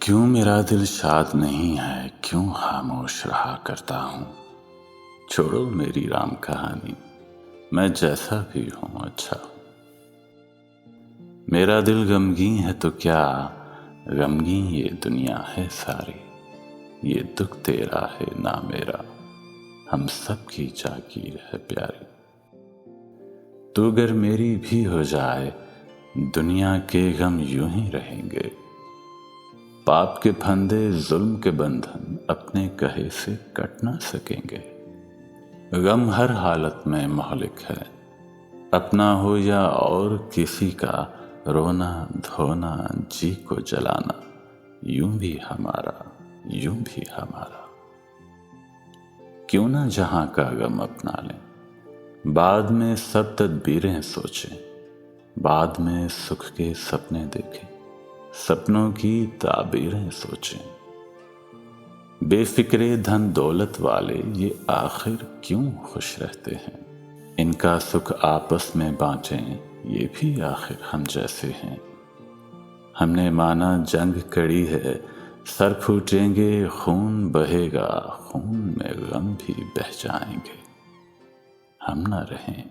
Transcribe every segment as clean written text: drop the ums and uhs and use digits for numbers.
क्यों मेरा दिल शाद नहीं है, क्यों खामोश रहा करता हूँ। छोड़ो मेरी राम कहानी, मैं जैसा भी हूँ अच्छा हूँ। मेरा दिल गमगीन है तो क्या, गमगीन ये दुनिया है सारी। ये दुख तेरा है ना मेरा, हम सब की जागीर है प्यारी। तू अगर मेरी भी हो जाए, दुनिया के गम यूं ही रहेंगे। पाप के फंदे जुल्म के बंधन अपने कहे से कट ना सकेंगे। गम हर हालत में मौलिक है, अपना हो या और किसी का। रोना धोना जी को जलाना, यूं भी हमारा, यूं भी हमारा। क्यों ना जहां का गम अपना लें, बाद में सब तदबीरें सोचें। बाद में सुख के सपने देखें, सपनों की ताबीरें सोचें। बेफिक्रे धन दौलत वाले ये आखिर क्यों खुश रहते हैं। इनका सुख आपस में बांटें, ये भी आखिर हम जैसे हैं। हमने माना जंग कड़ी है, सर फूटेंगे खून बहेगा, खून में गम भी बह जाएंगे। हम न रहें,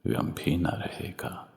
गम भी न रहेगा।